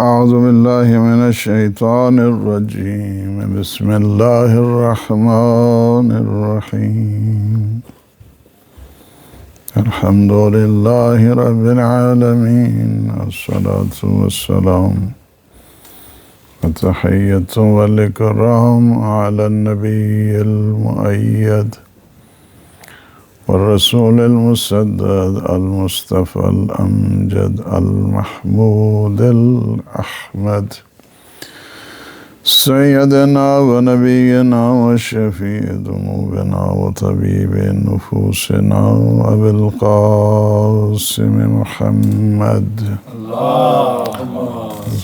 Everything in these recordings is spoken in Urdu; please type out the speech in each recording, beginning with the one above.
أعوذ بالله من الشيطان الرجيم بسم الله الرحمن الرحيم الحمد لله رب العالمين والصلاة والسلام والتحية والإكرام على النبي المؤيد والرسول المسدد المصطفى الأمجد المحمود الأحمد سيدنا ونبينا وشفيع ذنوبنا وطبيب نفوسنا أبي القاسم محمد اللهم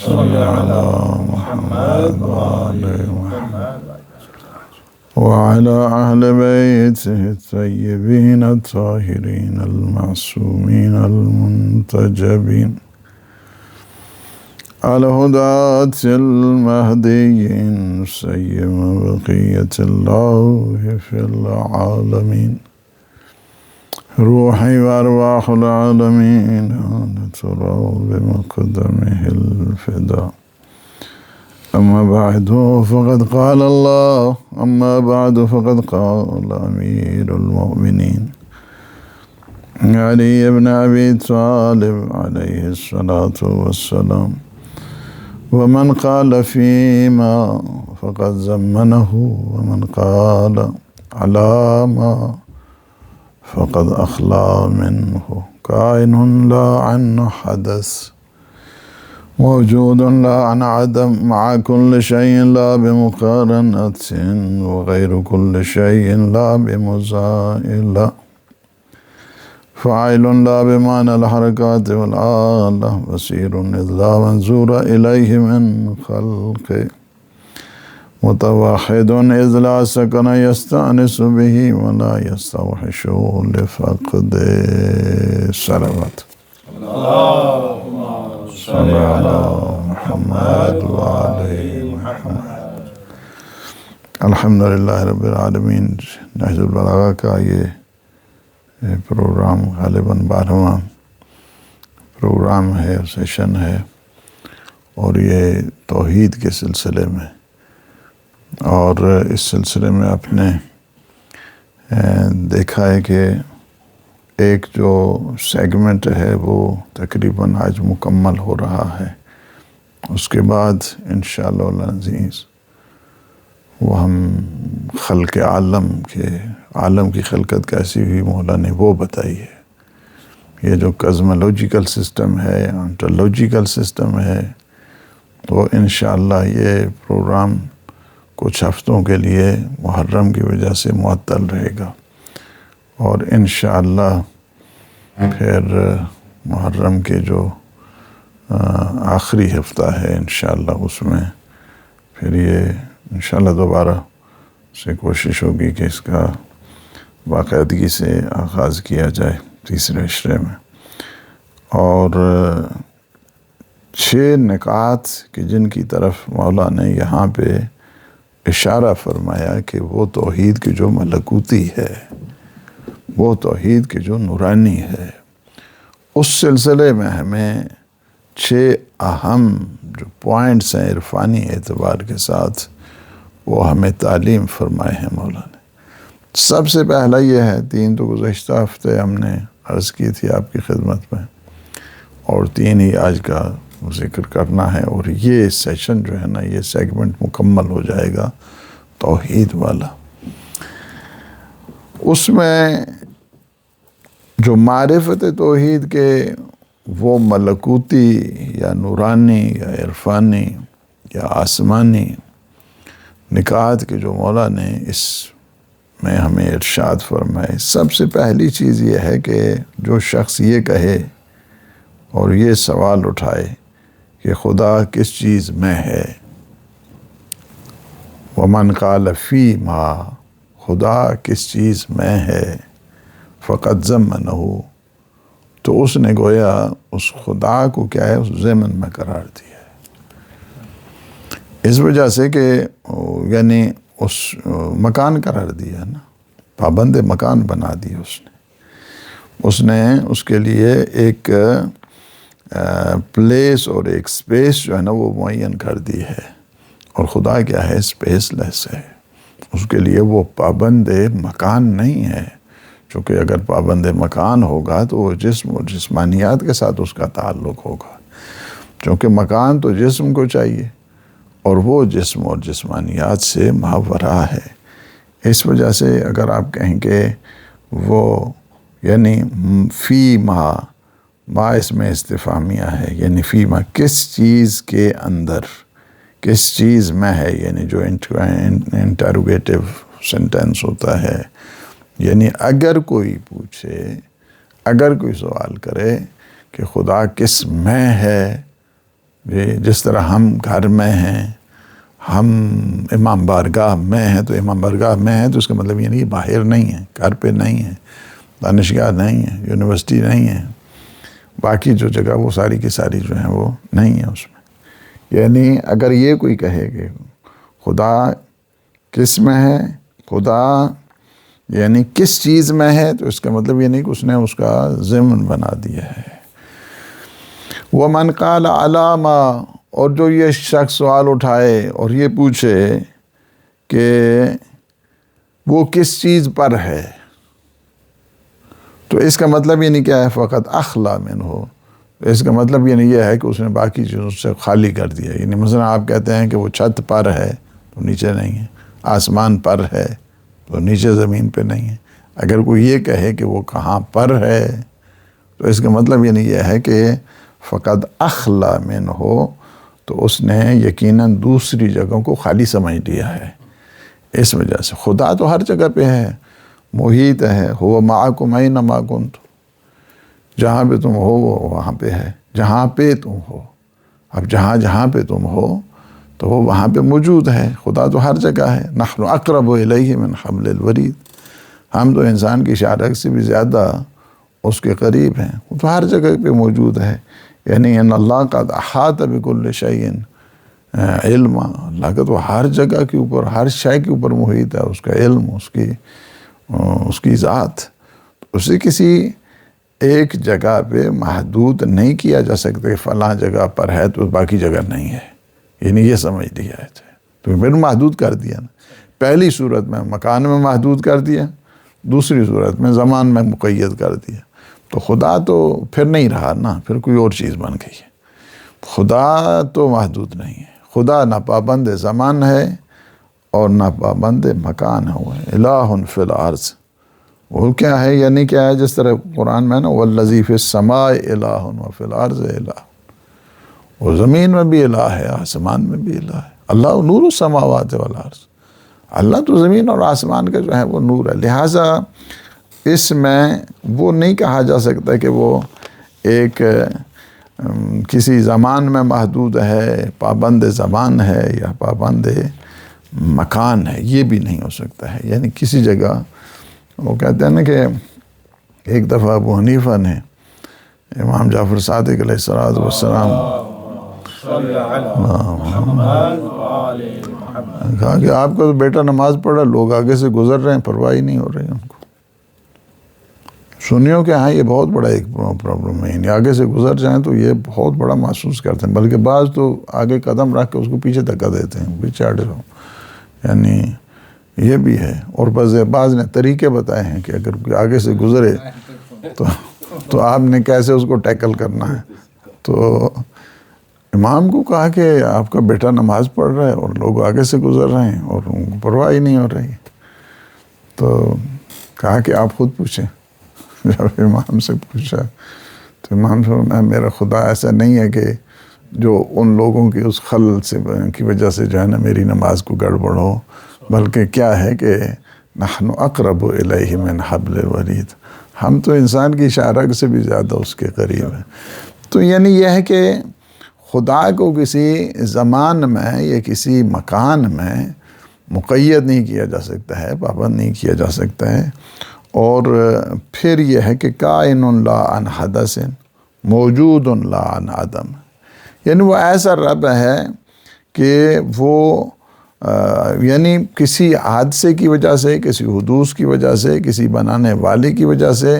صل على محمد وآل محمد وعلى أهل بيته الطيبين الطاهرين المعصومين المنتجبين الهداة المهديين سيما بقية الله في العالمين روحي وأرواح العالمين ترى بمقدمه الفداء أما بعد فقد قال أمير المؤمنين علي بن أبي طالب عليه الصلاة والسلام ومن قال فيما فقد زمنه ومن قال على ما فقد أخلى منه كائن لا عن حدث موجود لا عن عدم مع كل شيء لا بمقارنة وغير كل شيء لا بمزائلة فاعل لا بمعنى الحركات والآلة بصير إذ لا منظور إليه من خلقه متوحد إذ لا سكن يستأنس به ولا يستوحش لفقد الصلوات اللهم صل على محمد وآل محمد الحمدللہ رب العالمین نہج البلاغہ کا یہ پروگرام غالباً 12واں پروگرام ہے، سیشن ہے، اور یہ توحید کے سلسلے میں، اور اس سلسلے میں آپ نے دیکھا ہے کہ ایک جو سیگمنٹ ہے وہ تقریباً آج مکمل ہو رہا ہے. اس کے بعد انشاءاللہ العزیز وہ ہم خلق عالم کی خلقت کیسی ہوئی مولا نے وہ بتائی ہے. یہ جو کزمولوجیکل سسٹم ہے، انٹولوجیکل سسٹم ہے، تو انشاءاللہ یہ پروگرام کچھ ہفتوں کے لیے محرم کی وجہ سے معطل رہے گا، اور انشاءاللہ پھر محرم کے جو آخری ہفتہ ہے انشاءاللہ اس میں پھر یہ انشاءاللہ دوبارہ سے کوشش ہوگی کہ اس کا باقاعدگی سے آغاز کیا جائے تیسرے عشرے میں. اور 6 نکات کہ جن کی طرف مولا نے یہاں پہ اشارہ فرمایا کہ وہ توحید کی جو ملکوتی ہے، وہ توحید کی جو نورانی ہے، اس سلسلے میں ہمیں 6 اہم جو پوائنٹس ہیں عرفانی اعتبار کے ساتھ وہ ہمیں تعلیم فرمائے ہیں مولا نے. سب سے پہلا یہ ہے، 3 تو گزشتہ ہفتے ہم نے عرض کی تھی آپ کی خدمت میں، اور 3 ہی آج کا ذکر کرنا ہے، اور یہ سیشن جو ہے نا، یہ سیگمنٹ مکمل ہو جائے گا توحید والا. اس میں جو معرفت توحید کے وہ ملکوتی یا نورانی یا عرفانی یا آسمانی نکات کے جو مولا نے اس میں ہمیں ارشاد فرمائے، سب سے پہلی چیز یہ ہے کہ جو شخص یہ کہے اور یہ سوال اٹھائے کہ خدا کس چیز میں ہے، ومن قال فی ما، خدا کس چیز میں ہے، فقط ضمنہ، تو اس نے گویا اس خدا کو کیا ہے، اس ضمن میں قرار دیا ہے. اس وجہ سے کہ یعنی اس مکان قرار دیا نا، پابند مکان بنا دیا اس نے اس کے لیے ایک پلیس اور ایک سپیس جو ہے نا وہ معین کر دی ہے، اور خدا کیا ہے؟ سپیس لیس ہے، اس کے لیے وہ پابند مکان نہیں ہے، چونکہ اگر پابند مکان ہوگا تو وہ جسم اور جسمانیات کے ساتھ اس کا تعلق ہوگا، چونکہ مکان تو جسم کو چاہیے اور وہ جسم اور جسمانیات سے ماوراء ہے۔ اس وجہ سے اگر آپ کہیں کہ وہ یعنی فی ما اس میں استفہامیہ ہے، یعنی فی ما کس چیز کے اندر، کس چیز میں ہے، یعنی جو انٹروگیٹو سینٹینس ہوتا ہے، یعنی اگر کوئی پوچھے، اگر کوئی سوال کرے کہ خدا کس میں ہے، جس طرح ہم گھر میں ہیں، ہم امام بارگاہ میں ہیں، تو امام بارگاہ میں ہیں تو اس کا مطلب یہ نہیں کہ باہر نہیں ہے، گھر پہ نہیں ہے، دانشگاہ نہیں ہے، یونیورسٹی نہیں ہے، باقی جو جگہ وہ ساری کی ساری جو ہیں وہ نہیں ہے اس میں۔ یعنی اگر یہ کوئی کہے کہ خدا کس میں ہے، خدا یعنی کس چیز میں ہے، تو اس کا مطلب یہ نہیں کہ اس نے اس کا ضمن بنا دیا ہے۔ وَمَنْ قَالَ عَلَى مَا، اور جو یہ شخص سوال اٹھائے اور یہ پوچھے کہ وہ کس چیز پر ہے، تو اس کا مطلب یہ نہیں کیا ہے؟ فقط اخلا منہ، اس کا مطلب یہ نہیں ہے کہ اس نے باقی چیزوں سے خالی کر دیا۔ یعنی مثلا آپ کہتے ہیں کہ وہ چھت پر ہے تو نیچے نہیں ہے، آسمان پر ہے تو نیچے زمین پہ نہیں ہے۔ اگر کوئی یہ کہے کہ وہ کہاں پر ہے تو اس کا مطلب یہ نہیں ہے کہ فقط اخلا منہ، تو اس نے یقیناً دوسری جگہوں کو خالی سمجھ لیا ہے۔ اس وجہ سے خدا تو ہر جگہ پہ ہے، محیط ہے، هو معکم اینما کنتم، جہاں پہ تم ہو وہ وہاں پہ ہے، جہاں پہ تم ہو۔ اب جہاں پہ تم ہو تو وہ وہاں پہ موجود ہے، خدا تو ہر جگہ ہے۔ نحن اقرب الیہ من حبل الورید، ہم تو انسان کی شارک سے بھی زیادہ اس کے قریب ہیں، وہ تو ہر جگہ پہ موجود ہے۔ یعنی ان اللہ قد احاط بکل شیء علم، اللہ کا تو ہر جگہ کے اوپر، ہر شے کے اوپر محیط ہے، اس کا علم، اس کی ذات، اسے کسی ایک جگہ پہ محدود نہیں کیا جا سکتا کہ فلاں جگہ پر ہے تو باقی جگہ نہیں ہے، یعنی یہ سمجھ لیا ہے تو پھر محدود کر دیا نا۔ پہلی صورت میں مکان میں محدود کر دیا، دوسری صورت میں زمان میں مقید کر دیا، تو خدا تو پھر نہیں رہا نا، پھر کوئی اور چیز بن گئی ہے۔ خدا تو محدود نہیں ہے، خدا نہ پابند زمان ہے اور نہ پابند مکان ہے، وہ الہ فی الارض۔ وہ کیا ہے؟ یعنی کیا ہے؟ جس طرح قرآن میں نا والذی فی السماء الہ وفی الارض الہ، وہ زمین میں بھی الہ ہے، آسمان میں بھی الہ ہے۔ اللہ نور السماوات والارض، اللہ تو زمین اور آسمان کا جو ہے وہ نور ہے، لہٰذا اس میں وہ نہیں کہا جا سکتا کہ وہ ایک کسی زمان میں محدود ہے، پابند زمان ہے یا پابند مکان ہے، یہ بھی نہیں ہو سکتا ہے۔ یعنی کسی جگہ وہ کہتے ہیں نا کہ ایک دفعہ ابو حنیفہ نے امام جعفر صادق علیہ السلام کہا کہ آپ کا تو بیٹا نماز پڑھ رہا، لوگ آگے سے گزر رہے ہیں، پرواہ ہی نہیں ہو رہی ان کو۔ سنیوں کے ہاں یہ بہت بڑا ایک پرابلم ہے، یعنی آگے سے گزر جائیں تو یہ بہت بڑا محسوس کرتے ہیں، بلکہ بعض تو آگے قدم رکھ کے اس کو پیچھے دھکا دیتے ہیں، پیچھے ہٹ جاؤ، یعنی یہ بھی ہے۔ اور بعض نے طریقے بتائے ہیں کہ اگر کوئی آگے سے گزرے تو آپ نے کیسے اس کو ٹیکل کرنا ہے۔ تو امام کو کہا کہ آپ کا بیٹا نماز پڑھ رہا ہے اور لوگ آگے سے گزر رہے ہیں اور ان کو پرواہ ہی نہیں ہو رہی، تو کہا کہ آپ خود پوچھیں۔ جب امام سے پوچھا تو امام سے میرا خدا ایسا نہیں ہے کہ جو ان لوگوں کی اس خلل سے کی وجہ سے جو ہے نا میری نماز کو گڑبڑ ہو، بلکہ کیا ہے کہ نحن اقرب الیہ من حبل الورید، ہم تو انسان کی شارک سے بھی زیادہ اس کے قریب ہیں۔ تو یعنی یہ ہے کہ خدا کو کسی زمان میں یا کسی مکان میں مقید نہیں کیا جا سکتا ہے، پابند نہیں کیا جا سکتا ہے۔ اور پھر یہ ہے کہ کائن لا عن حدث موجود لا عن عدم، یعنی وہ ایسا رب ہے کہ وہ یعنی کسی حادثے کی وجہ سے، کسی حدوث کی وجہ سے، کسی بنانے والے کی وجہ سے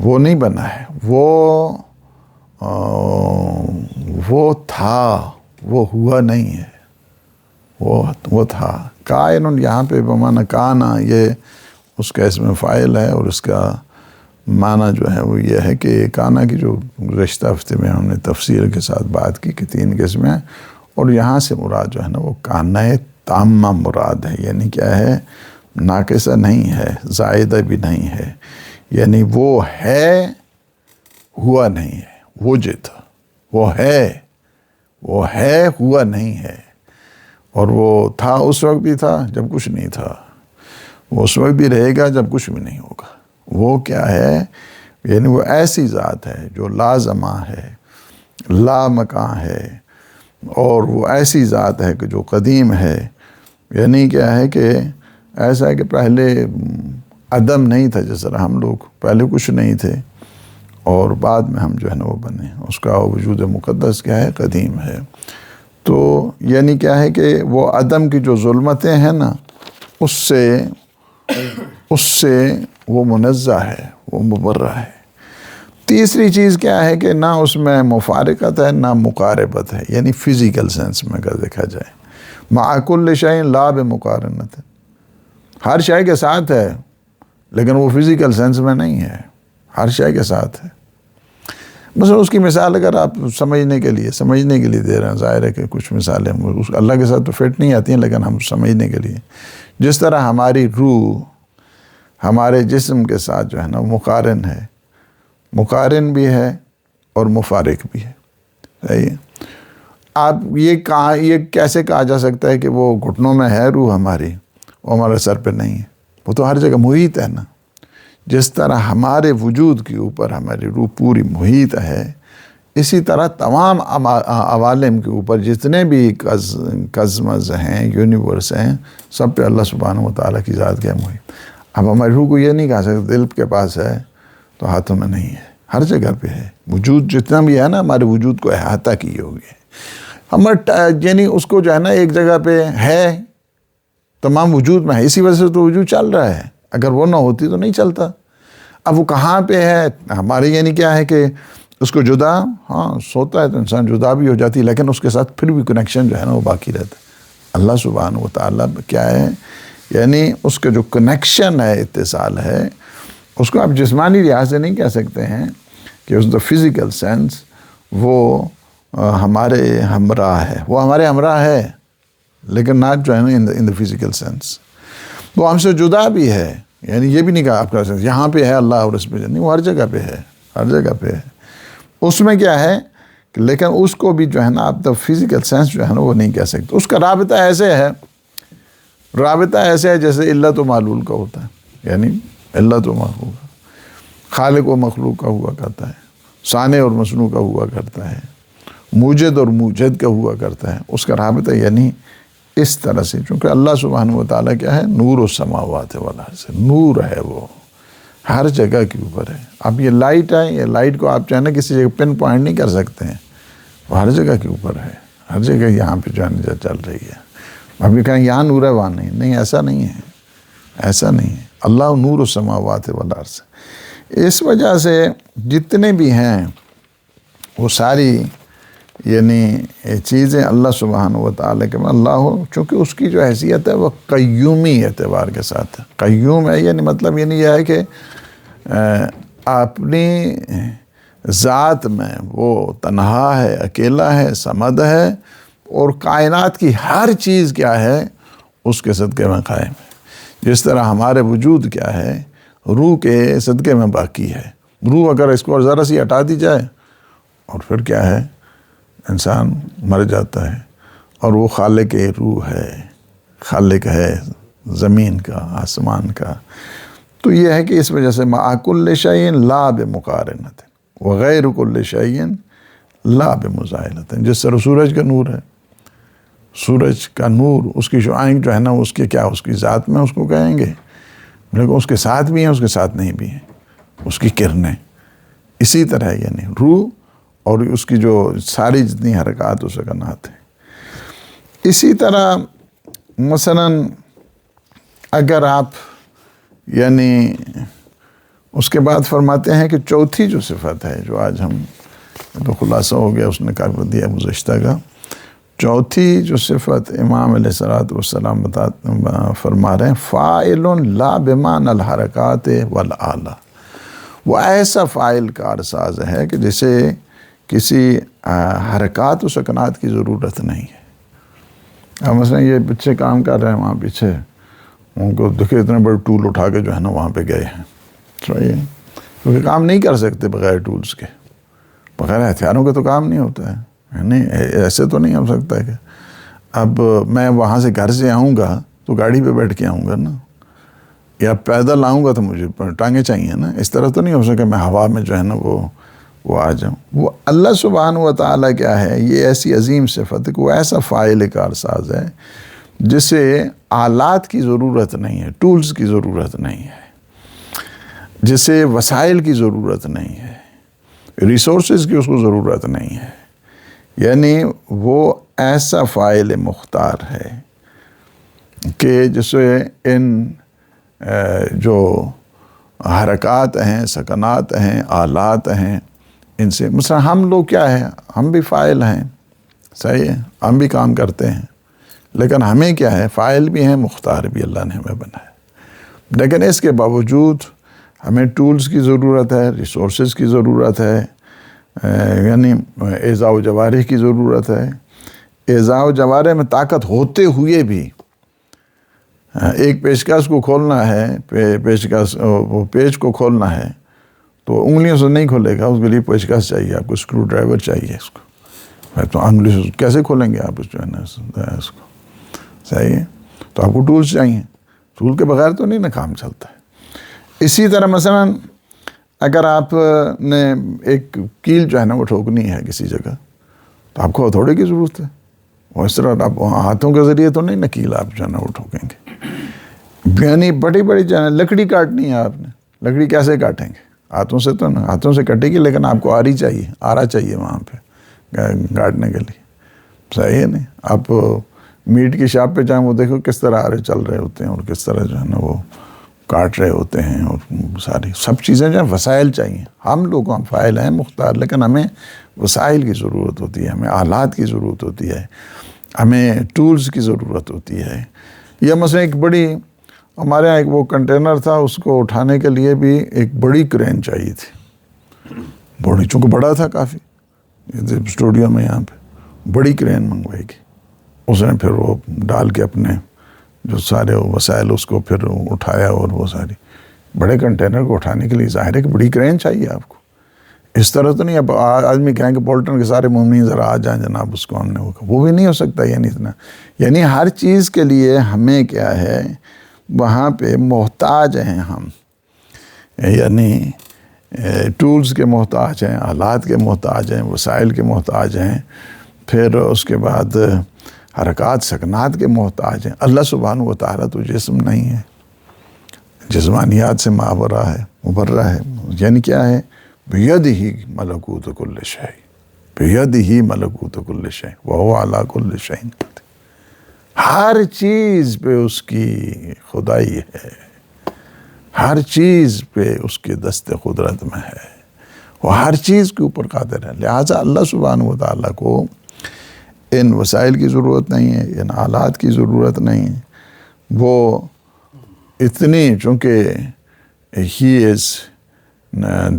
وہ نہیں بنا ہے، وہ وہ تھا، وہ ہوا نہیں ہے، وہ تھا۔ کائن یہاں پہ بمعنی کانا، یہ اس کا اسم فاعل ہے، اور اس کا معنی جو ہے وہ یہ ہے کہ کانا کی جو گزشتہ ہفتے میں ہم نے تفصیل کے ساتھ بات کی کہ 3 قسمیں، اور یہاں سے مراد جو ہے نا وہ کانا تامہ مراد ہے، یعنی کیا ہے، ناقصہ نہیں ہے، زائدہ بھی نہیں ہے، یعنی وہ ہے، ہوا نہیں ہے، وجد، وہ ہے ہوا نہیں ہے، اور وہ تھا اس وقت بھی تھا جب کچھ نہیں تھا، وہ اس وقت بھی رہے گا جب کچھ بھی نہیں ہوگا۔ وہ کیا ہے، یعنی وہ ایسی ذات ہے جو لا زماں ہے، لا مکان ہے، اور وہ ایسی ذات ہے کہ جو قدیم ہے، یعنی کیا ہے کہ ایسا ہے کہ پہلے عدم نہیں تھا، جس طرح ہم لوگ پہلے کچھ نہیں تھے اور بعد میں ہم جو ہے نا وہ بنے، اس کا وجود مقدس کیا ہے، قدیم ہے۔ تو یعنی کیا ہے کہ وہ عدم کی جو ظلمتیں ہیں نا، اس سے وہ منزہ ہے، وہ مبرہ ہے۔ تیسری چیز کیا ہے کہ نہ اس میں مفارقت ہے نہ مقاربت ہے، یعنی فزیکل سینس میں اگر دیکھا جائے، مع کل شیء لا بمقارنت، ہر شے کے ساتھ ہے لیکن وہ فزیکل سینس میں نہیں ہے، ہر شے کے ساتھ ہے۔ مثلا اس کی مثال اگر آپ سمجھنے کے لیے دے رہے ہیں، ظاہر ہے کہ کچھ مثالیں اللہ کے ساتھ تو فٹ نہیں آتی ہیں، لیکن ہم سمجھنے کے لیے، جس طرح ہماری روح ہمارے جسم کے ساتھ جو ہے نا مقارن ہے، مقارن بھی ہے اور مفارق بھی ہے، صحیح ہے۔ آپ یہ کیسے کہا جا سکتا ہے کہ وہ گھٹنوں میں ہے روح ہماری، وہ ہمارے سر پہ نہیں ہے؟ وہ تو ہر جگہ محیط ہے نا۔ جس طرح ہمارے وجود کے اوپر ہماری روح پوری محیط ہے، اسی طرح تمام عوالم کے اوپر جتنے بھی کزمز ہیں، یونیورس ہیں، سب پہ اللہ سبحانہ و تعالیٰ کی ذات کیا محیط۔ اب ہماری روح کو یہ نہیں کہا سکتے دل کے پاس ہے تو ہاتھوں میں نہیں ہے، ہر جگہ پہ ہے۔ وجود جتنا بھی ہے نا، ہمارے وجود کو احاطہ کیے ہوئے ہے، یعنی اس کو جو ہے نا ایک جگہ پہ ہے، تمام وجود میں ہے، اسی وجہ سے تو وجود چل رہا ہے، اگر وہ نہ ہوتی تو نہیں چلتا۔ اب وہ کہاں پہ ہے ہمارے، یعنی کیا ہے کہ اس کو جدا، ہاں سوتا ہے تو انسان جدا بھی ہو جاتی ہے، لیکن اس کے ساتھ پھر بھی کنیکشن جو ہے نا وہ باقی رہتا ہے۔ اللہ سبحانہ و تعالیٰ کیا ہے، یعنی اس کا جو کنیکشن ہے، اتصال ہے، اس کو آپ جسمانی لحاظ سے نہیں کہہ سکتے ہیں کہ اس دا فزیکل سینس وہ ہمارے ہمراہ ہے، وہ ہمارے ہمراہ ہے لیکن ناٹ جو ہے نا ان دا فزیکل سینس، وہ ہم سے جدا بھی ہے، یعنی یہ بھی نہیں کہا آپ کا یہاں پہ ہے اللہ اور اس پہ نہیں، وہ ہر جگہ پہ ہے، ہر جگہ پہ ہے۔ اس میں کیا ہے کہ لیکن اس کو بھی جو ہے نا آپ دا فزیکل سینس جو ہے نا وہ نہیں کہہ سکتے۔ اس کا رابطہ ایسے ہے جیسے علت و معلول کا ہوتا ہے، یعنی علت و معلول خالق و مخلوق کا ہوا کرتا ہے، صانع اور مصنوع کا ہوا کرتا ہے، موجد اور موجد کا ہوا کرتا ہے۔ اس کا رابطہ یعنی اس طرح سے، چونکہ اللہ سبحانہ و تعالیٰ کیا ہے، نور السماوات والارض سے، نور ہے، وہ ہر جگہ کے اوپر ہے۔ اب یہ لائٹ ہے، یہ لائٹ کو آپ چاہیں کسی جگہ پن پوائنٹ نہیں کر سکتے ہیں، وہ ہر جگہ کے اوپر ہے، ہر جگہ یہاں پہ جو ہے چل رہی ہے۔ اب یہ کہیں یہاں نور ہے وہاں نہیں، ایسا نہیں ہے، ایسا نہیں ہے۔ اللہ نور السماوات والارض سے، اس وجہ سے جتنے بھی ہیں وہ ساری یعنی چیزیں اللہ سبحانہ و تعالیٰ کے اللہ، چونکہ اس کی جو حیثیت ہے وہ قیومی اعتبار کے ساتھ ہے، قیوم ہے، یعنی مطلب یعنی یہ ہے کہ اپنی ذات میں وہ تنہا ہے، اکیلا ہے، صمد ہے، اور کائنات کی ہر چیز کیا ہے، اس کے صدقے میں قائم ہے۔ جس طرح ہمارے وجود کیا ہے، روح کے صدقے میں باقی ہے۔ روح اگر اس کو ذرا سی ہٹا دی جائے اور پھر کیا ہے، انسان مر جاتا ہے، اور وہ خالق روح ہے، خالق ہے زمین کا، آسمان کا۔ تو یہ ہے کہ اس وجہ سے مع کل شیء لا بمقارنۃ وغیر کل شیء لا بمزایلۃ، جس طرح سورج کا نور ہے، سورج کا نور، اس کی شعاعیں جو ہے نا اس کے کیا، اس کی ذات میں اس کو کہیں گے، لیکن اس کے ساتھ بھی ہیں، اس کے ساتھ نہیں بھی ہیں، اس کی کرنیں۔ اسی طرح یعنی روح اور اس کی جو ساری جتنی حرکات و سکنات ہیں۔ اسی طرح مثلا اگر آپ یعنی اس کے بعد فرماتے ہیں کہ چوتھی جو صفت ہے جو آج ہم تو خلاصہ ہو گیا اس نے کر دیا گزشتہ کا۔ چوتھی جو صفت امام علیہ الصلوۃ والسلام فرما رہے ہیں، فاعل لا بمعنی الحرکات والآلہ، وہ ایسا فاعل کارساز ہے کہ جسے کسی حرکات و سکنات کی ضرورت نہیں ہے۔ اب مثلا یہ بچے کام کر رہے ہیں وہاں پیچھے، ان کو دیکھے اتنے بڑے ٹول اٹھا کے جو ہے نا وہاں پہ گئے ہیں، صحیح ہے، کیونکہ کام نہیں کر سکتے بغیر ٹولز کے، بغیر ہتھیاروں کے تو کام نہیں ہوتا ہے، نہیں ایسے تو نہیں ہو سکتا ہے کہ اب میں وہاں سے گھر سے آؤں گا تو گاڑی پہ بیٹھ کے آؤں گا نا، یا پیدل آؤں گا تو مجھے ٹانگیں چاہیے نا، اس طرح تو نہیں ہو سکتا میں ہوا میں جو ہے نا وہ آ جاؤں۔ وہ اللہ سبحانہ و تعالیٰ کیا ہے، یہ ایسی عظیم صفت ہے کہ وہ ایسا فاعل کارساز ہے جسے آلات کی ضرورت نہیں ہے، ٹولز کی ضرورت نہیں ہے، جسے وسائل کی ضرورت نہیں ہے، ریسورسز کی اس کو ضرورت نہیں ہے، یعنی وہ ایسا فاعل مختار ہے کہ جسے ان جو حرکات ہیں، سکنات ہیں، آلات ہیں، ان سے مثلا ہم لوگ کیا ہے، ہم بھی فاعل ہیں، صحیح ہے، ہم بھی کام کرتے ہیں، لیکن ہمیں کیا ہے، فاعل بھی ہیں، مختار بھی اللہ نے ہمیں بنایا، لیکن اس کے باوجود ہمیں ٹولز کی ضرورت ہے، ریسورسز کی ضرورت ہے، یعنی اعضاء و جوارح کی ضرورت ہے۔ اعضاء و جوارح میں طاقت ہوتے ہوئے بھی ایک پیچکس کو کھولنا ہے، پیچکس وہ پیچ کو کھولنا ہے تو انگلیوں سے نہیں کھولے گا، اس کے لیے پیچکس چاہیے، آپ کو اسکرو ڈرائیور چاہیے اس کو، تو انگلی سے کیسے کھولیں گے آپ جو ہے نا اس کو، صحیح ہے، تو آپ کو ٹولز چاہیے، ٹول کے بغیر تو نہیں نا کام چلتا ہے۔ اسی طرح مثلا اگر آپ نے ایک کیل جو ہے نا وہ ٹھوکنی ہے کسی جگہ تو آپ کو ہتھوڑے کی ضرورت ہے، اور اس طرح آپ ہاتھوں کے ذریعے تو نہیں نا کیل آپ جو ہے نا وہ ٹھوکیں گے، یعنی بڑی بڑی جو ہے لکڑی کاٹنی ہے، آپ نے لکڑی کیسے کاٹیں گے، ہاتھوں سے تو نا، ہاتھوں سے کٹے گی، لیکن آپ کو آرا چاہیے وہاں پہ کاٹنے کے لیے، صحیح ہے نہیں، آپ میٹ کی شاپ پہ جائیں وہ دیکھو کس طرح آرے چل رہے ہوتے ہیں اور کس طرح جو ہے نا وہ کاٹ رہے ہوتے ہیں، اور ساری سب چیزیں جو ہیں وسائل چاہیے، ہم لوگ ہم فاعل ہیں مختار، لیکن ہمیں وسائل کی ضرورت ہوتی ہے، ہمیں آلات کی ضرورت ہوتی ہے، ہمیں ٹولز کی ضرورت ہوتی ہے۔ یا مثلا ایک بڑی ہمارے یہاں ایک وہ کنٹینر تھا، اس کو اٹھانے کے لیے بھی ایک بڑی کرین چاہیے تھی، بڑی، چونکہ بڑا تھا کافی، اسٹوڈیو میں یہاں پہ بڑی کرین منگوائی گئی، اس نے پھر وہ ڈال کے اپنے جو سارے وسائل اس کو پھر اٹھایا، اور وہ ساری بڑے کنٹینر کو اٹھانے کے لیے ظاہر ہے کہ بڑی کرین چاہیے آپ کو، اس طرح تو نہیں اب آدمی کہیں کہ بولٹن کے سارے مومنین ذرا آ جائیں جناب اس کو ہم نے وہ بھی نہیں ہو سکتا، یعنی اتنا، یعنی ہر چیز کے لیے ہمیں کیا ہے، وہاں پہ محتاج ہیں ہم، یعنی ٹولز کے محتاج ہیں، آلات کے محتاج ہیں، وسائل کے محتاج ہیں، پھر اس کے بعد حرکات سکنات کے محتاج ہیں۔ اللہ سبحانہ و تعالیٰ تو جسم نہیں ہے، جسمانیات سے ماورا ہے، مبرہ ہے، یعنی کیا ہے، بیدہ ملکوت کل شیء، بیدہ ملکوت کل شیء وہو علی کل شیء قدیر، ہر چیز پہ اس کی خدائی ہے، ہر چیز پہ اس کے دست قدرت میں ہے، وہ ہر چیز کے اوپر قادر ہے، لہٰذا اللہ سبحانہ و تعالیٰ کو ان وسائل کی ضرورت نہیں ہے، ان آلات کی ضرورت نہیں ہے، وہ اتنی، چونکہ ہی از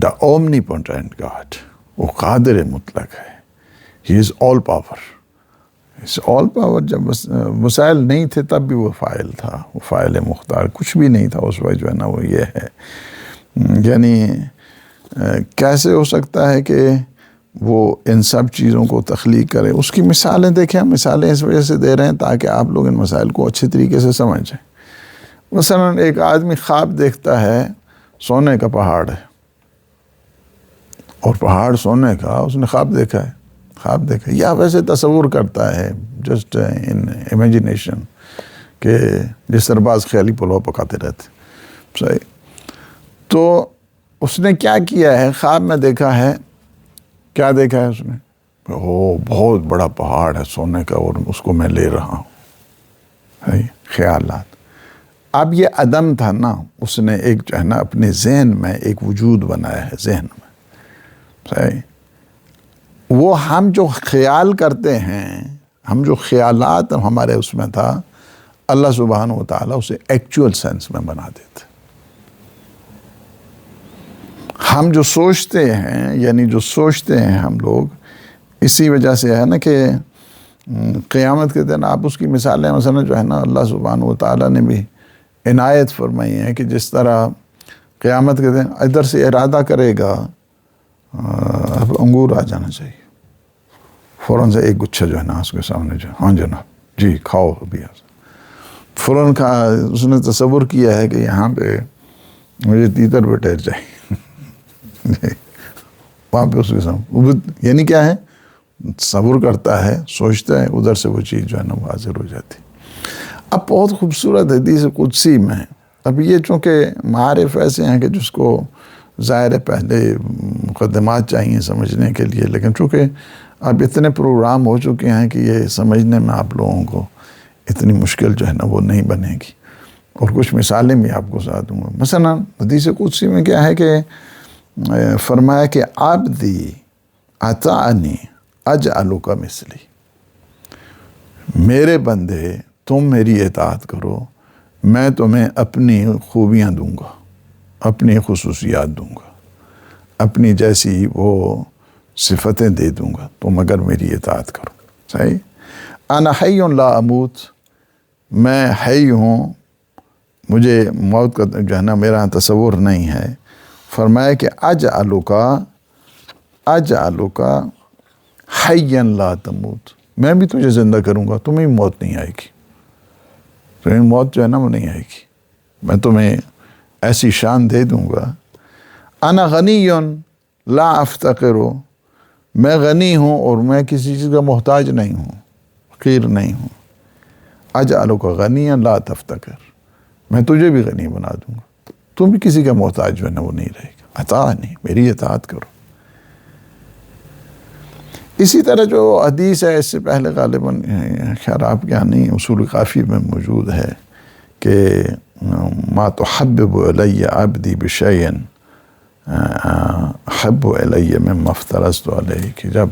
دا اومنیپوٹنٹ گاڈ، وہ قادر مطلق ہے، ہی از آل پاور، آل پاور، جب وسائل نہیں تھے تب بھی وہ فاعل تھا، وہ فاعل مختار، کچھ بھی نہیں تھا اس وقت جو ہے نا وہ یہ ہے، یعنی کیسے ہو سکتا ہے کہ وہ ان سب چیزوں کو تخلیق کرے۔ اس کی مثالیں دیکھیں، ہم مثالیں اس وجہ سے دے رہے ہیں تاکہ آپ لوگ ان مسائل کو اچھے طریقے سے سمجھیں۔ مثلا ایک آدمی خواب دیکھتا ہے سونے کا پہاڑ ہے، اور پہاڑ سونے کا، اس نے خواب دیکھا ہے، خواب دیکھا یا ویسے تصور کرتا ہے، جسٹ ان امیجنیشن، کہ جس طرح بعض خیالی پلاؤ پکاتے رہتے، صحیح، تو اس نے کیا کیا ہے، خواب میں دیکھا ہے، کیا دیکھا ہے اس نے، بہت بڑا پہاڑ ہے سونے کا اور اس کو میں لے رہا ہوں، خیالات۔ اب یہ عدم تھا نا، اس نے ایک جو ہے نا اپنے ذہن میں ایک وجود بنایا ہے، ذہن میں، صحیح، وہ ہم جو خیال کرتے ہیں، ہم جو خیالات ہمارے اس میں تھا، اللہ سبحانہ و تعالیٰ اسے ایکچول سینس میں بنا دیتے۔ ہم جو سوچتے ہیں، یعنی جو سوچتے ہیں ہم لوگ، اسی وجہ سے ہے نا کہ قیامت کے دن آپ اس کی مثالیں مثلا جو ہے نا اللہ سبحانہ و تعالیٰ نے بھی عنایت فرمائی ہے کہ جس طرح قیامت کے دن ادھر سے ارادہ کرے گا اب انگور آ جانا چاہیے، فوراً سے ایک گچھا جو ہے نا اس کے سامنے جو، ہاں جناب جی کھاؤ ابھی، فوراً اس نے تصور کیا ہے کہ یہاں پہ مجھے تیتر پہ ٹھہر جائے وہاں پہ اس کے سامنے، یعنی کیا ہے، صبر کرتا ہے، سوچتا ہے، ادھر سے وہ چیز جو ہے نا وہ حاضر ہو جاتی۔ اب بہت خوبصورت حدیث قدسی میں، اب یہ چونکہ معارف ایسے ہیں کہ جس کو ظاہر ہے پہلے مقدمات چاہیے سمجھنے کے لیے، لیکن چونکہ اب اتنے پروگرام ہو چکے ہیں کہ یہ سمجھنے میں آپ لوگوں کو اتنی مشکل جو ہے نا وہ نہیں بنے گی، اور کچھ مثالیں بھی آپ کو ساتھ دوں گا۔ مثلا حدیث قدسی میں کیا ہے کہ فرمایا کہ عبدی اطاعنی اجعلک مثلی، میرے بندے تم میری اطاعت کرو، میں تمہیں اپنی خوبیاں دوں گا، اپنی خصوصیات دوں گا، اپنی جیسی وہ صفتیں دے دوں گا تم اگر میری اطاعت کرو۔ صحیح؟ انا حی لا اموت، میں حی ہوں، مجھے موت کا جو ہے نا میرا تصور نہیں ہے۔ فرمایا کہ اجعلک حیا لا تموت، میں بھی تجھے زندہ کروں گا، تمہیں موت نہیں آئے گی، تمہیں موت جو ہے نا وہ نہیں آئے گی، میں تمہیں ایسی شان دے دوں گا۔ انا غنی لا افتقر، میں غنی ہوں اور میں کسی چیز کا محتاج نہیں ہوں، فقیر نہیں ہوں۔ اجعلک غنیا لا تفتقر، میں تجھے بھی غنی بنا دوں گا، تم بھی کسی کا محتاج جو ہے نا وہ نہیں رہے گا، اطاعنی، میری اطاعت کرو۔ اسی طرح جو حدیث ہے اس سے پہلے غالباً خیر آپ کے یہاں نہیں، اصول کافی میں موجود ہے کہ ما تحبب الی عبدی بشیء احب الی مما افترضت علیہ، کہ جب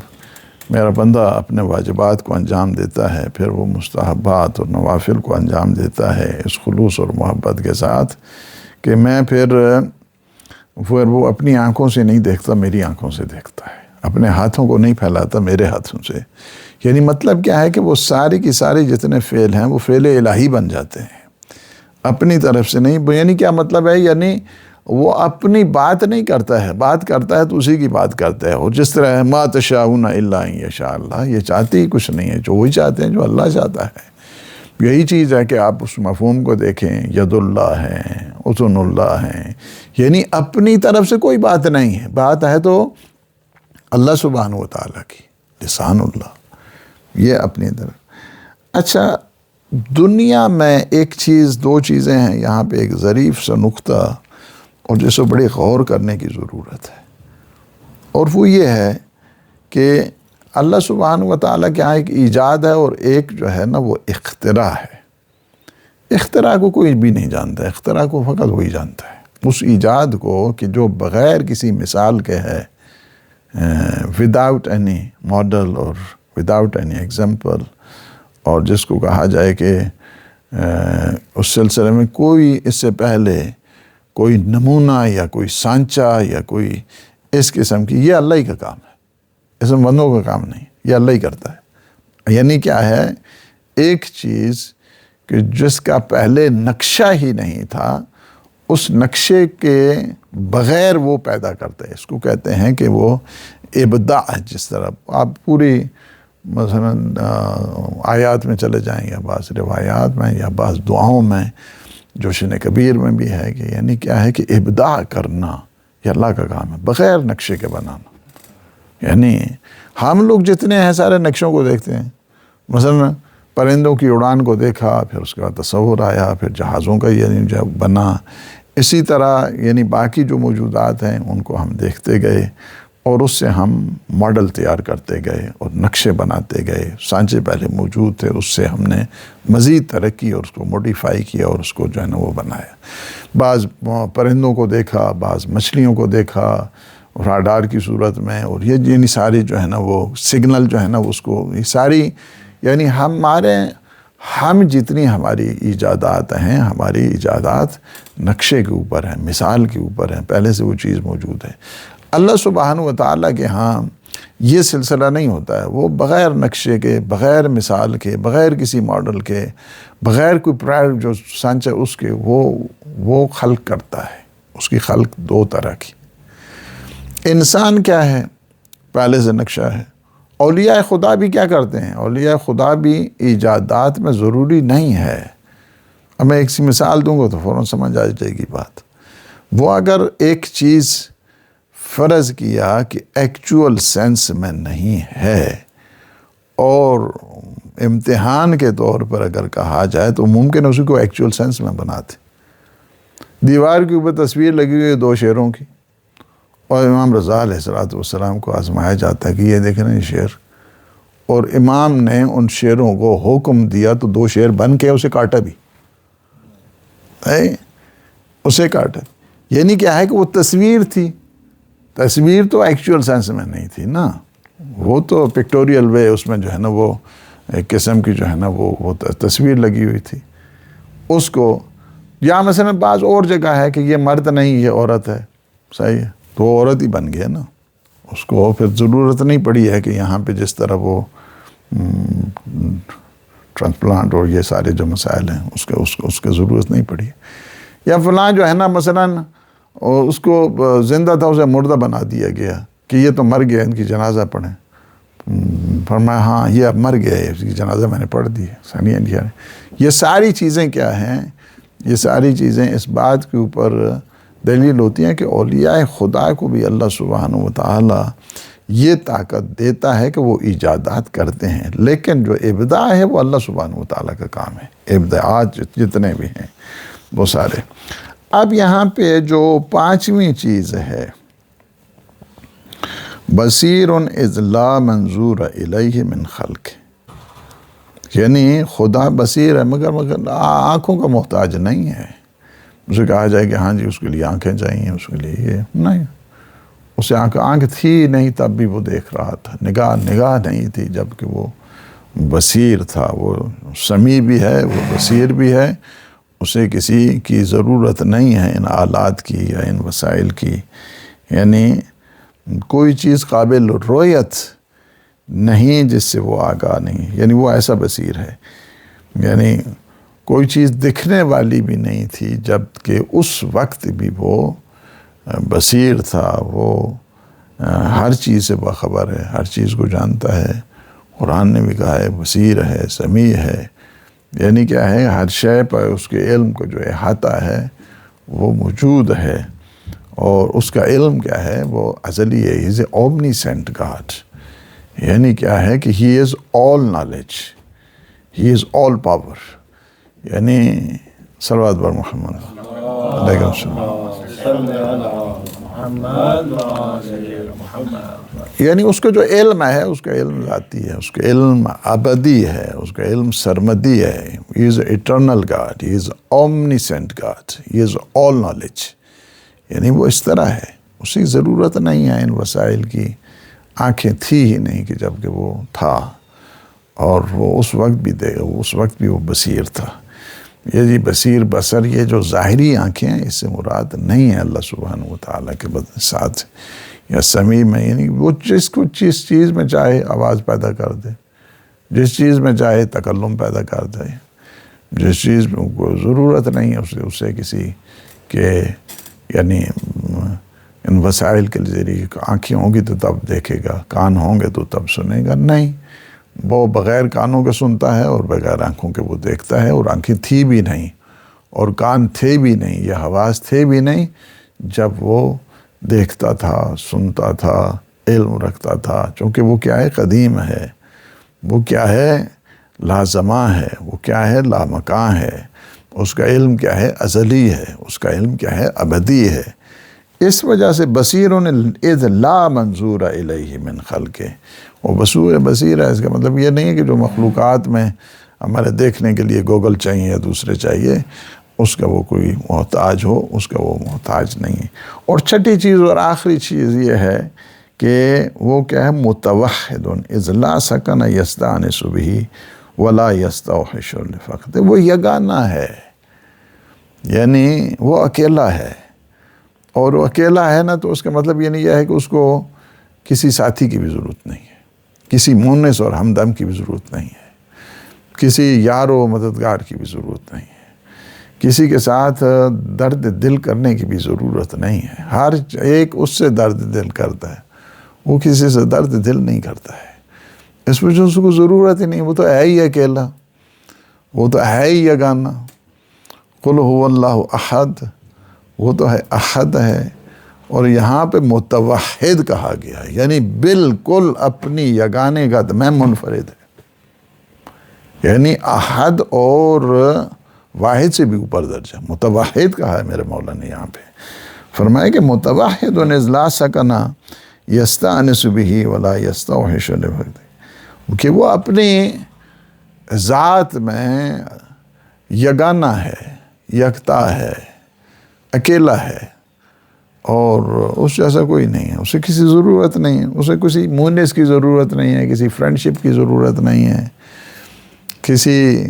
میرا بندہ اپنے واجبات کو انجام دیتا ہے پھر وہ مستحبات اور نوافل کو انجام دیتا ہے اس خلوص اور محبت کے ساتھ کہ میں پھر وہ اپنی آنکھوں سے نہیں دیکھتا، میری آنکھوں سے دیکھتا ہے، اپنے ہاتھوں کو نہیں پھیلاتا، میرے ہاتھوں سے۔ یعنی مطلب کیا ہے کہ وہ ساری کی ساری جتنے فعل ہیں وہ فعل الہی بن جاتے ہیں، اپنی طرف سے نہیں۔ یعنی کیا مطلب ہے، یعنی وہ اپنی بات نہیں کرتا ہے، بات کرتا ہے تو اسی کی بات کرتا ہے، اور جس طرح ما تشاءون الا ان یشاء اللہ، یہ چاہتے ہی کچھ نہیں ہے، جو وہی چاہتے ہیں جو اللہ چاہتا ہے۔ یہی چیز ہے کہ آپ اس مفہوم کو دیکھیں، ید اللہ ہے، اذن اللہ ہے، یعنی اپنی طرف سے کوئی بات نہیں ہے، بات ہے تو اللہ سبحانہ و تعالیٰ کی، لسان اللہ، یہ اپنی طرف۔ اچھا، دنیا میں ایک چیز، دو چیزیں ہیں یہاں پہ، ایک ظریف سا نقطہ اور جس کو بڑی غور کرنے کی ضرورت ہے، اور وہ یہ ہے کہ اللہ سبحانہ و تعالیٰ کے یہاں ایک ایجاد ہے اور ایک جو ہے نا وہ اختراع ہے۔ اختراع کو کوئی بھی نہیں جانتا، اختراع کو فقط وہی جانتا ہے، اس ایجاد کو کہ جو بغیر کسی مثال کے ہے، وداؤٹ اینی ماڈل اور وداؤٹ اینی ایگزامپل، اور جس کو کہا جائے کہ اس سلسلے میں کوئی اس سے پہلے کوئی نمونہ یا کوئی سانچہ یا کوئی اس قسم کی، یہ اللہ ہی کا کام ہے، اس میں بندوں کا کام نہیں، یہ اللہ ہی کرتا ہے۔ یعنی کیا ہے، ایک چیز کہ جس کا پہلے نقشہ ہی نہیں تھا، اس نقشے کے بغیر وہ پیدا کرتے ہیں، اس کو کہتے ہیں کہ وہ ابداع۔ جس طرح آپ پوری مثلا آیات میں چلے جائیں یا بعض روایات میں یا بعض دعاؤں میں، جوشن کبیر میں بھی ہے کہ یعنی کیا ہے کہ ابداع کرنا یہ اللہ کا کام ہے، بغیر نقشے کے بنانا۔ یعنی ہم لوگ جتنے ہیں سارے نقشوں کو دیکھتے ہیں، مثلا پرندوں کی اڑان کو دیکھا، پھر اس کے بعد تصور آیا، پھر جہازوں کا یعنی جو بنا، اسی طرح یعنی باقی جو موجودات ہیں ان کو ہم دیکھتے گئے اور اس سے ہم ماڈل تیار کرتے گئے اور نقشے بناتے گئے۔ سانچے پہلے موجود تھے، اس سے ہم نے مزید ترقی اور اس کو موڈیفائی کیا اور اس کو جو ہے نا وہ بنایا۔ بعض پرندوں کو دیکھا، بعض مچھلیوں کو دیکھا، راڈار کی صورت میں، اور یہ یعنی ساری جو ہے نا وہ سگنل جو ہے نا اس کو، یہ ساری یعنی ہم جتنی ہماری ایجادات ہیں، ہماری ایجادات نقشے کے اوپر ہیں، مثال کے اوپر ہیں، پہلے سے وہ چیز موجود ہے۔ اللہ سبحانہ و تعالیٰ کے ہاں یہ سلسلہ نہیں ہوتا ہے، وہ بغیر نقشے کے، بغیر مثال کے، بغیر کسی ماڈل کے، بغیر کوئی پرائر جو سانچہ اس کے، وہ خلق کرتا ہے۔ اس کی خلق دو طرح کی، انسان کیا ہے پہلے سے نقشہ ہے۔ اولیاء خدا بھی کیا کرتے ہیں؟ اولیاء خدا بھی ایجادات میں ضروری نہیں ہے۔ اب میں ایک سی مثال دوں گا تو فوراً سمجھ آ جائے گی بات۔ وہ اگر ایک چیز فرض کیا کہ ایکچول سینس میں نہیں ہے، اور امتحان کے طور پر اگر کہا جائے تو ممکن ہے اسی کو ایکچول سینس میں بناتے۔ دیوار کے اوپر تصویر لگی ہوئی ہے 2 شیروں کی، اور امام رضا علیہ السلام کو آزمایا جاتا ہے کہ یہ دیکھیں نا یہ شیر، اور امام نے ان شیروں کو حکم دیا تو 2 شیر بن کے اسے کاٹا بھی، اسے کاٹا۔ یعنی کیا ہے کہ وہ تصویر تھی، تصویر تو ایکچول سینس میں نہیں تھی نا، وہ تو پکٹوریل وے، اس میں جو ہے نا وہ ایک قسم کی جو ہے نا وہ تصویر لگی ہوئی تھی اس کو۔ یا مثلا بعض اور جگہ ہے کہ یہ مرد نہیں یہ عورت ہے، صحیح ہے، تو وہ عورت ہی بن گیا نا، اس کو پھر ضرورت نہیں پڑی ہے کہ یہاں پہ جس طرح وہ ٹرانسپلانٹ اور یہ سارے جو مسائل ہیں اس کے ضرورت نہیں پڑی ہے۔ یا فلاں جو ہے نا مثلا اس کو زندہ تھا اسے مردہ بنا دیا گیا کہ یہ تو مر گیا، ان کی جنازہ پڑھیں، فرمایا ہاں یہ اب مر گیا ہے، اس کی جنازہ میں نے پڑھ دی ہے۔ یہ ساری چیزیں کیا ہیں؟ یہ ساری چیزیں اس بات کے اوپر دلیل ہوتی ہیں کہ اولیاء خدا کو بھی اللہ سبحانہ و تعالیٰ یہ طاقت دیتا ہے کہ وہ ایجادات کرتے ہیں، لیکن جو ابداع ہے وہ اللہ سبحانہ و تعالیٰ کا کام ہے۔ ابداعات جتنے بھی ہیں وہ سارے۔ اب یہاں پہ جو 5ویں چیز ہے، بصیر اذ لا منظور الیہ من خلق، یعنی خدا بصیر ہے مگر آنکھوں کا محتاج نہیں ہے۔ اسے کہا جائے کہ ہاں جی اس کے لیے آنکھیں چاہیے، اس کے لیے یہ نہیں، اسے آنکھ تھی نہیں تب بھی وہ دیکھ رہا تھا، نگاہ نہیں تھی جب کہ وہ بصیر تھا، وہ سمیع بھی ہے، وہ بصیر بھی ہے، اسے کسی کی ضرورت نہیں ہے ان آلات کی یا ان وسائل کی، یعنی کوئی چیز قابل رؤیت نہیں جس سے وہ آگاہ نہیں، یعنی وہ ایسا بصیر ہے، یعنی کوئی چیز دکھنے والی بھی نہیں تھی جب کہ اس وقت بھی وہ بصیر تھا، وہ ہر چیز سے باخبر ہے، ہر چیز کو جانتا ہے۔ قرآن نے بھی کہا ہے بصیر ہے، سمیع ہے، یعنی کیا ہے ہر شے پر اس کے علم کو جو احاطہ ہے وہ موجود ہے، اور اس کا علم کیا ہے وہ ازلی ہے۔ ہی از اے اومنیسینٹ گاڈ، یعنی کیا ہے کہ ہی از آل نالج، ہی از آل پاور، یعنی صلوات بر محمد علیہ السلام، یعنی اس کا جو علم ہے اس کا علم ذاتی ہے، اس کا علم ابدی ہے، اس کا علم سرمدی ہے۔ ہی از ایٹرنل گاڈ، ہی از اومنیسینٹ گاڈ، ہی از آل نالج، یعنی وہ اس طرح ہے، اسی ضرورت نہیں ہے ان وسائل کی، آنکھیں تھی ہی نہیں کہ جب کہ وہ تھا، اور وہ اس وقت بھی وہ بصیر تھا۔ یہ جی بصیر بصر یہ جو ظاہری آنکھیں ہیں اس سے مراد نہیں ہے اللہ سبحانہ و تعالیٰ کے ساتھ، یا سمیع میں، یعنی وہ جس چیز میں چاہے آواز پیدا کر دے، جس چیز میں چاہے تکلم پیدا کر دے، جس چیز میں کوئی ضرورت نہیں ہے اسے کسی کے، یعنی ان وسائل کے ذریعے آنکھیں ہوں گی تو تب دیکھے گا، کان ہوں گے تو تب سنے گا، نہیں، وہ بغیر کانوں کے سنتا ہے اور بغیر آنکھوں کے وہ دیکھتا ہے، اور آنکھیں تھی بھی نہیں اور کان تھے بھی نہیں، یہ حواس تھے بھی نہیں جب وہ دیکھتا تھا، سنتا تھا، علم رکھتا تھا، چونکہ وہ کیا ہے قدیم ہے، وہ کیا ہے لازمہ ہے، وہ کیا ہے لامکاں ہے، اس کا علم کیا ہے ازلی ہے، اس کا علم کیا ہے ابدی ہے۔ اس وجہ سے بصیرٌ اذ لا منظور الیہ من خلقہ، وہ بصیر ہے، اس کا مطلب یہ نہیں ہے کہ جو مخلوقات میں ہمارے دیکھنے کے لیے گوگل چاہیے یا دوسرے چاہیے، اس کا وہ کوئی محتاج ہو، اس کا وہ محتاج نہیں ہے۔ اور چھٹی چیز اور آخری چیز یہ ہے کہ وہ کیا ہے، متوحد اذ لا سکن یستانس بہ ولا یستوحش لفقد، وہ یگانہ ہے، یعنی وہ اکیلا ہے، اور وہ اکیلا ہے نا، تو اس کا مطلب یہ نہیں ہے کہ اس کو کسی ساتھی کی بھی ضرورت نہیں ہے، کسی مونس اور ہمدم کی بھی ضرورت نہیں ہے، کسی یار و مددگار کی بھی ضرورت نہیں ہے، کسی کے ساتھ درد دل کرنے کی بھی ضرورت نہیں ہے۔ ہر ایک اس سے درد دل کرتا ہے، وہ کسی سے درد دل نہیں کرتا ہے، اس وجہ سے اس کو ضرورت ہی نہیں، وہ تو ہے ہی اکیلا، وہ تو ہے ہی یگانہ۔ قل هو اللہ احد، وہ تو ہے احد ہے، اور یہاں پہ متوحد کہا گیا ہے، یعنی بالکل اپنی یگانگت میں منفرد ہے، یعنی احد اور واحد سے بھی اوپر درجہ متوحد کہا ہے میرے مولا نے یہاں پہ۔ فرمایا کہ متوحد اذ لا سکن یستانس بہ ولا یستوحش لفقد، کہ وہ اپنی ذات میں یگانہ ہے، یکتا ہے، اکیلا ہے، اور اس جیسا کوئی نہیں ہے، اسے کسی ضرورت نہیں ہے، اسے کسی مونس کی ضرورت نہیں ہے، کسی فرینڈشپ کی ضرورت نہیں ہے، کسی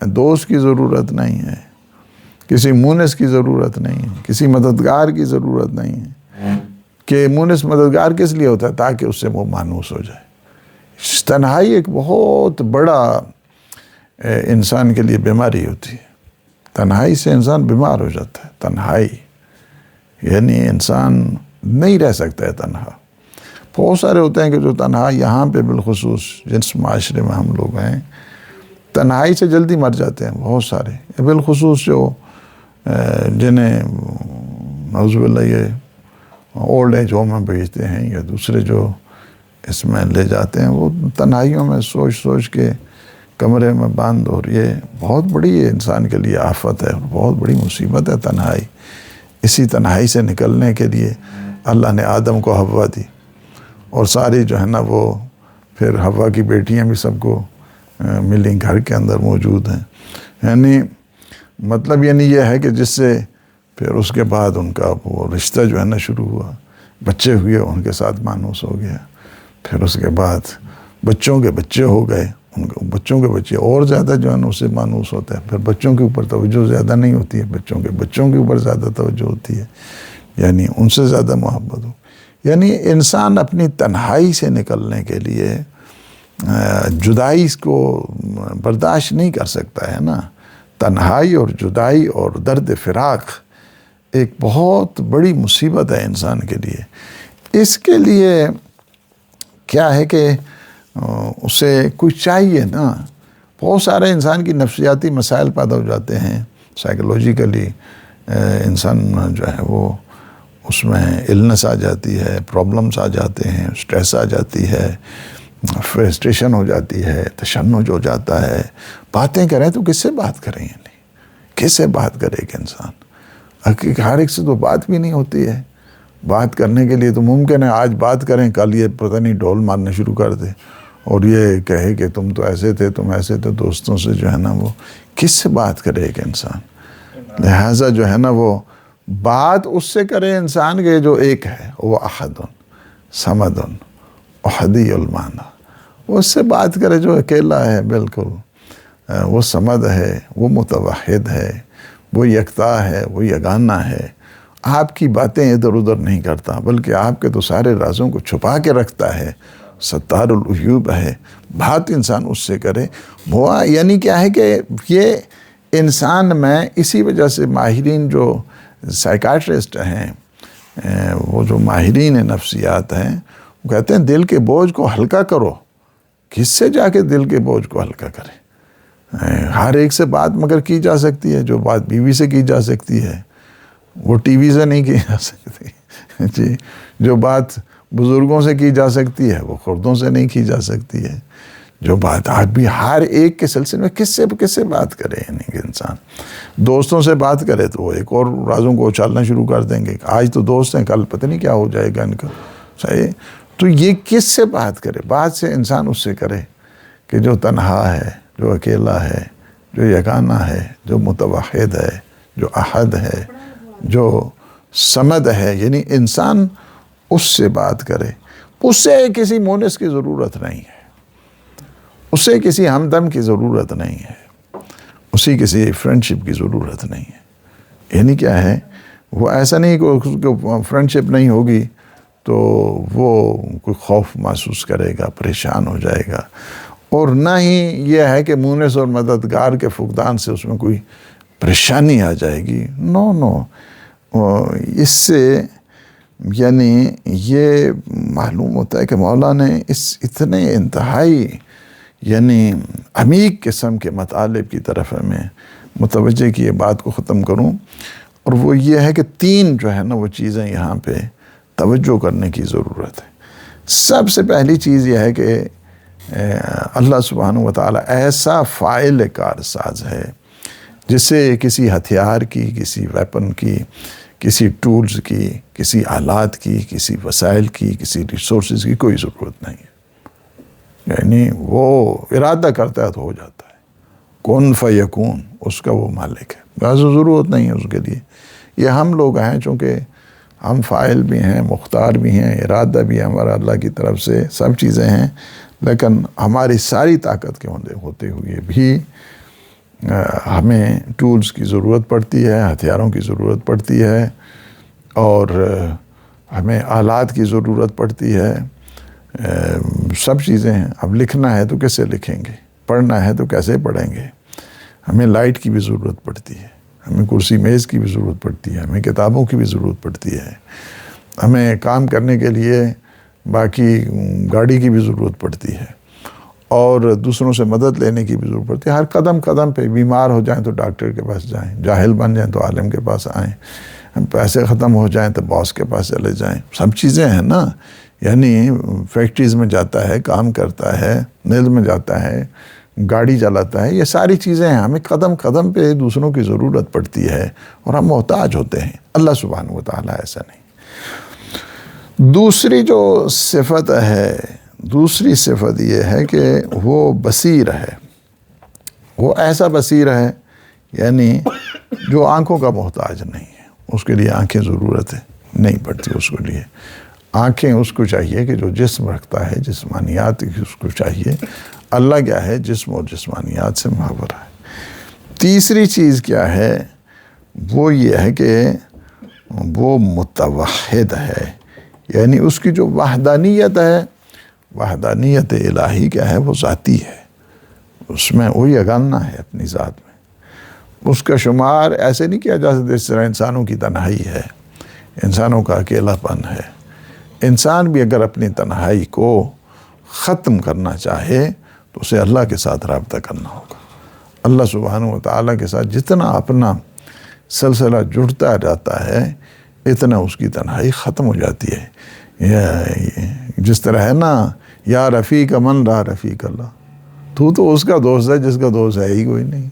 دوست کی ضرورت نہیں ہے، کسی مونس کی ضرورت نہیں ہے، کسی مددگار کی ضرورت نہیں ہے، کہ مونس مددگار کس لیے ہوتا ہے؟ تاکہ اس سے وہ مانوس ہو جائے۔ تنہائی ایک بہت بڑا انسان کے لیے بیماری ہوتی ہے، تنہائی سے انسان بیمار ہو جاتا ہے۔ تنہائی یعنی انسان نہیں رہ سکتا ہے تنہا۔ بہت سارے ہوتے ہیں کہ جو تنہا یہاں پہ بالخصوص جس معاشرے میں ہم لوگ ہیں، تنہائی سے جلدی مر جاتے ہیں بہت سارے، بالخصوص جو جنہیں نعوذ باللہ یہ اولڈ ایج ہوم میں بھیجتے ہیں یا دوسرے جو اس میں لے جاتے ہیں، وہ تنہائیوں میں سوچ سوچ کے کمرے میں بند، اور یہ بہت بڑی انسان کے لیے آفت ہے، بہت بڑی مصیبت ہے تنہائی۔ اسی تنہائی سے نکلنے کے لیے اللہ نے آدم کو حوا دی، اور ساری جو ہے نا وہ پھر حوا کی بیٹیاں بھی سب کو ملیں، گھر کے اندر موجود ہیں، یعنی مطلب یعنی یہ ہے کہ جس سے پھر اس کے بعد ان کا وہ رشتہ جو ہے نا شروع ہوا، بچے ہوئے، ان کے ساتھ مانوس ہو گیا، پھر اس کے بعد بچوں کے بچے ہو گئے، ان کو بچوں کے بچے اور زیادہ جو ہے نا اس سے مانوس ہوتا ہے، پھر بچوں کے اوپر توجہ زیادہ نہیں ہوتی ہے، بچوں کے اوپر زیادہ توجہ ہوتی ہے، یعنی ان سے زیادہ محبت ہو، یعنی انسان اپنی تنہائی سے نکلنے کے لیے جدائی کو برداشت نہیں کر سکتا ہے نا۔ تنہائی اور جدائی اور درد فراق ایک بہت بڑی مصیبت ہے انسان کے لیے۔ اس کے لیے کیا ہے کہ اسے کچھ چاہیے نا۔ بہت سارے انسان کی نفسیاتی مسائل پیدا ہو جاتے ہیں، سائیکولوجیکلی انسان جو ہے وہ اس میں النس آ جاتی ہے، پرابلمس آ جاتے ہیں، سٹریس آ جاتی ہے، فرسٹریشن ہو جاتی ہے، تشنج ہو جاتا ہے۔ باتیں کریں تو کس سے بات کریں؟ یعنی کس سے بات کرے ایک انسان؟ ہر ایک سے تو بات بھی نہیں ہوتی ہے۔ بات کرنے کے لیے تو ممکن ہے آج بات کریں، کل یہ پتہ نہیں ڈھول مارنا شروع کر دے اور یہ کہے کہ تم تو ایسے تھے، تم ایسے تھے۔ دوستوں سے جو ہے نا وہ کس سے بات کرے ایک انسان؟ لہٰذا جو ہے نا وہ بات اس سے کرے انسان کے جو ایک ہے، وہ احد صمد احدی المعنی، اس سے بات کرے جو اکیلا ہے، بالکل وہ صمد ہے، وہ متوحد ہے، وہ یکتا ہے، وہ یگانہ ہے۔ آپ کی باتیں ادھر ادھر نہیں کرتا، بلکہ آپ کے تو سارے رازوں کو چھپا کے رکھتا ہے، ستار العیوب ہے۔ بات انسان اس سے کرے، وہ یعنی کیا ہے کہ یہ انسان میں اسی وجہ سے ماہرین جو سائیکاٹرسٹ ہیں، وہ جو ماہرین نفسیات ہیں، وہ کہتے ہیں دل کے بوجھ کو ہلکا کرو۔ کس سے جا کے دل کے بوجھ کو ہلکا کرے؟ ہر ایک سے بات مگر کی جا سکتی ہے، جو بات بیوی سے کی جا سکتی ہے وہ ٹی وی سے نہیں کی جا سکتی جی، جو بات بزرگوں سے کی جا سکتی ہے وہ خردوں سے نہیں کی جا سکتی ہے۔ جو بات آج بھی ہر ایک کے سلسلے میں کس سے بات کرے، یعنی کہ انسان دوستوں سے بات کرے تو وہ ایک اور رازوں کو اچھالنا شروع کر دیں گے، آج تو دوست ہیں، کل پتہ نہیں کیا ہو جائے گا ان کا، صحیح؟ تو یہ کس سے بات کرے؟ بات سے انسان اس سے کرے کہ جو تنہا ہے، جو اکیلا ہے، جو یگانہ ہے، جو متوحد ہے، جو احد ہے، جو صمد ہے، یعنی انسان اس سے بات کرے، اس سے کسی مونس کی ضرورت نہیں ہے، اس سے کسی ہمدم کی ضرورت نہیں ہے، اسی کسی فرینڈشپ کی ضرورت نہیں ہے۔ یعنی کیا ہے، وہ ایسا نہیں کہ اس کو فرینڈشپ نہیں ہوگی تو وہ کوئی خوف محسوس کرے گا، پریشان ہو جائے گا، اور نہ ہی یہ ہے کہ مونس اور مددگار کے فقدان سے اس میں کوئی پریشانی آ جائے گی۔ نو، اس سے یعنی یہ معلوم ہوتا ہے کہ مولا نے اس اتنے انتہائی یعنی عمیق قسم کے مطالب کی طرف ہمیں متوجہ کی۔ یہ بات کو ختم کروں، اور وہ یہ ہے کہ 3 جو ہے نا وہ چیزیں یہاں پہ توجہ کرنے کی ضرورت ہے۔ سب سے پہلی چیز یہ ہے کہ اللہ سبحانہ وتعالی ایسا فاعل کارساز ہے جس سے کسی ہتھیار کی، کسی ویپن کی، کسی ٹولز کی، کسی آلات کی، کسی وسائل کی، کسی ریسورسز کی کوئی ضرورت نہیں ہے۔ یعنی وہ ارادہ کرتا ہے تو ہو جاتا ہے، کن فیکون، اس کا وہ مالک ہے، بس ضرورت نہیں ہے اس کے لیے۔ یہ ہم لوگ ہیں، چونکہ ہم فاعل بھی ہیں، مختار بھی ہیں، ارادہ بھی ہے ہمارا اللہ کی طرف سے، سب چیزیں ہیں، لیکن ہماری ساری طاقت کے ہوتے ہوئے بھی ہمیں ٹولز کی ضرورت پڑتی ہے، ہتھیاروں کی ضرورت پڑتی ہے، اور ہمیں آلات کی ضرورت پڑتی ہے، سب چیزیں ہیں۔ اب لکھنا ہے تو کیسے لکھیں گے، پڑھنا ہے تو کیسے پڑھیں گے، ہمیں لائٹ کی بھی ضرورت پڑتی ہے، ہمیں کرسی میز کی بھی ضرورت پڑتی ہے، ہمیں کتابوں کی بھی ضرورت پڑتی ہے، ہمیں کام کرنے کے لیے باقی گاڑی کی بھی ضرورت پڑتی ہے، اور دوسروں سے مدد لینے کی بھی ضرورت پڑتی ہے۔ ہر قدم قدم پہ بیمار ہو جائیں تو ڈاکٹر کے پاس جائیں، جاہل بن جائیں تو عالم کے پاس آئیں، پیسے ختم ہو جائیں تو باس کے پاس چلے جائیں، سب چیزیں ہیں نا۔ یعنی فیکٹریز میں جاتا ہے، کام کرتا ہے، نیل میں جاتا ہے، گاڑی چلاتا ہے، یہ ساری چیزیں ہیں، ہمیں قدم قدم پہ دوسروں کی ضرورت پڑتی ہے اور ہم محتاج ہوتے ہیں۔ اللہ سبحانہ وتعالی ایسا نہیں۔ دوسری جو صفت ہے، دوسری صفت یہ ہے کہ وہ بصیر ہے، وہ ایسا بصیر ہے یعنی جو آنکھوں کا محتاج نہیں ہے، اس کے لیے آنکھیں ضرورت ہے نہیں پڑتی، اس کے لیے آنکھیں اس کو چاہیے کہ جو جسم رکھتا ہے، جسمانیات اس کو چاہیے۔ اللہ کیا ہے، جسم اور جسمانیات سے ماورا ہے۔ تیسری چیز کیا ہے، وہ یہ ہے کہ وہ متوحد ہے، یعنی اس کی جو وحدانیت ہے، وحدانیت الہی کیا ہے، وہ ذاتی ہے، اس میں وہ یگانہ ہے اپنی ذات میں۔ اس کا شمار ایسے نہیں کیا جا سکتا اس طرح انسانوں کی تنہائی ہے، انسانوں کا اکیلا پن ہے۔ انسان بھی اگر اپنی تنہائی کو ختم کرنا چاہے تو اسے اللہ کے ساتھ رابطہ کرنا ہوگا۔ اللہ سبحانہ وتعالی کے ساتھ جتنا اپنا سلسلہ جڑتا جاتا ہے، اتنا اس کی تنہائی ختم ہو جاتی ہے۔ جس طرح ہے نا، یا رفیق من لا رفیق اللہ، تو اس کا دوست ہے جس کا دوست ہے ہی کوئی نہیں۔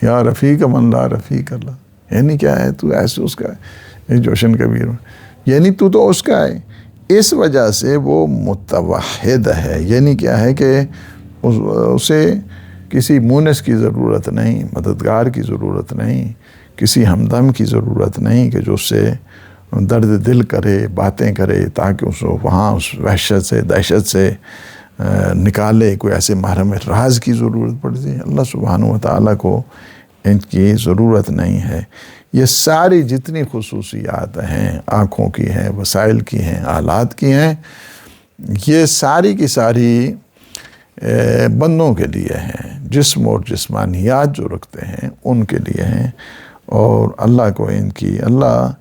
یا رفیق من لا رفیق اللہ، یعنی کیا ہے، تو ایسے اس کا ہے، جوشن کبیر، یعنی تو اس کا ہے۔ اس وجہ سے وہ متوحد ہے، یعنی کیا ہے کہ اسے کسی مونس کی ضرورت نہیں، مددگار کی ضرورت نہیں، کسی ہمدم کی ضرورت نہیں کہ جو اس سے درد دل کرے، باتیں کرے، تاکہ اس کو وہاں اس وحشت سے، دہشت سے نکالے۔ کوئی ایسے محرم راز کی ضرورت پڑتی ہے، اللہ سبحانہ وتعالی کو ان کی ضرورت نہیں ہے۔ یہ ساری جتنی خصوصیات ہیں، آنکھوں کی ہیں، وسائل کی ہیں، آلات کی ہیں، یہ ساری کی ساری بندوں کے لیے ہیں، جسم اور جسمانیات جو رکھتے ہیں ان کے لیے ہیں، اور اللہ کو اللہ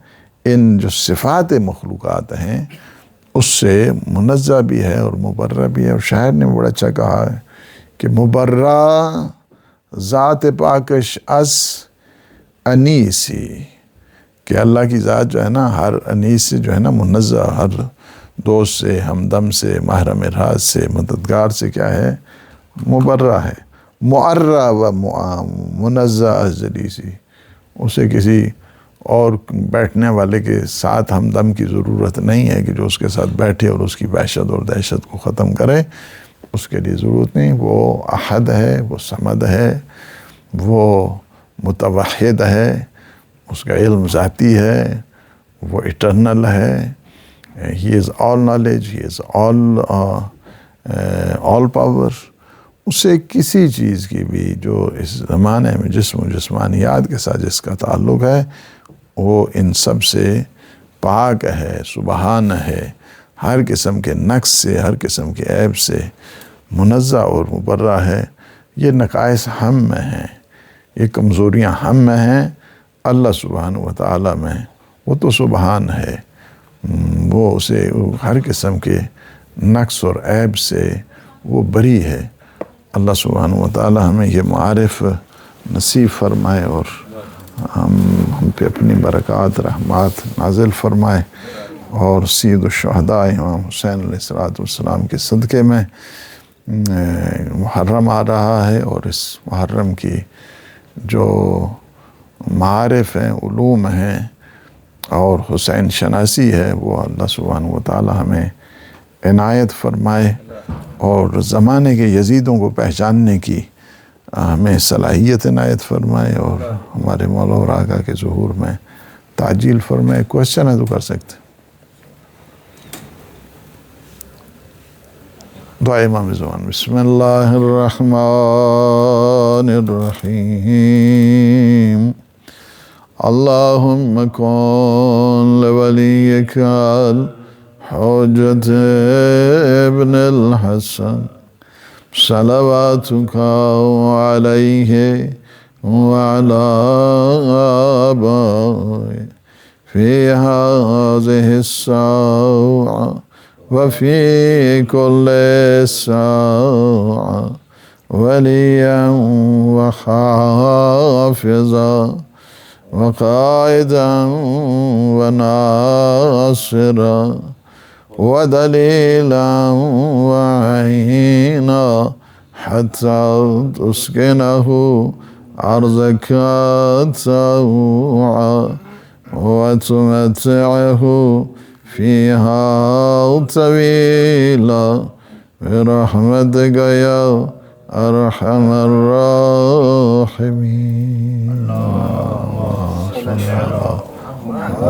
ان جو صفات مخلوقات ہیں اس سے منزہ بھی ہے اور مبرہ بھی ہے۔ اور شاعر نے بڑا اچھا کہا ہے کہ مبرہ ذات پاکش از انیسی، کہ اللہ کی ذات جو ہے نا ہر انیس سے جو ہے نا منزہ، ہر دوست سے، ہمدم سے، محرم راز سے، مددگار سے کیا ہے، مبرہ ہے۔ معرہ و منزہ از جلیسی، اسے کسی اور بیٹھنے والے کے ساتھ ہمدم کی ضرورت نہیں ہے کہ جو اس کے ساتھ بیٹھے اور اس کی وحشت اور دہشت کو ختم کرے۔ اس کے لیے ضرورت نہیں. وہ احد ہے، وہ صمد ہے، وہ متوحد ہے، اس کا علم ذاتی ہے، وہ اٹرنل ہے. ہی از آل نالج، ہی از آل پاور. اسے کسی چیز کی بھی جو اس زمانے میں جسم و جسمانیات کے ساتھ جس کا تعلق ہے وہ ان سب سے پاک ہے، سبحان ہے، ہر قسم کے نقص سے، ہر قسم کے عیب سے منزہ اور مبرہ ہے. یہ نقائص ہم میں ہیں، یہ کمزوریاں ہم میں ہیں، اللہ سبحانہ و تعالیٰ میں. وہ تو سبحان ہے، وہ اسے ہر قسم کے نقص اور عیب سے وہ بری ہے. اللہ سبحانہ و تعالیٰ ہمیں یہ معارف نصیب فرمائے اور ہم پہ اپنی برکات رحمات نازل فرمائے. اور سید الشہداء امام حسین علیہ السلام کے صدقے میں محرم آ رہا ہے، اور اس محرم کی جو معارف ہیں، علوم ہیں اور حسین شناسی ہے، وہ اللہ سبحانہ و تعالیٰ ہمیں عنایت فرمائے اور زمانے کے یزیدوں کو پہچاننے کی ہمیں صلاحیت عنایت فرمائے اور ہمارے مولا اور آقا کے ظہور میں تعجیل فرمائے. کوشچن ہے تو کر سکتے. دعا امام زمان. بسم اللہ الرحمن الرحیم. اللہم کن لولیک الحجت ابن الحسن صلواتک علیہ وعلی آبائہ فی هذه الساعة وفي كل ساعة وليا وحافظا وقائدا وناصرا ودليلا وعينا حتى تسكنه أرضك طوعا وتمتعه فيها طويلا برحمتك يا أرحم الراحمين. اللهم صل على محمد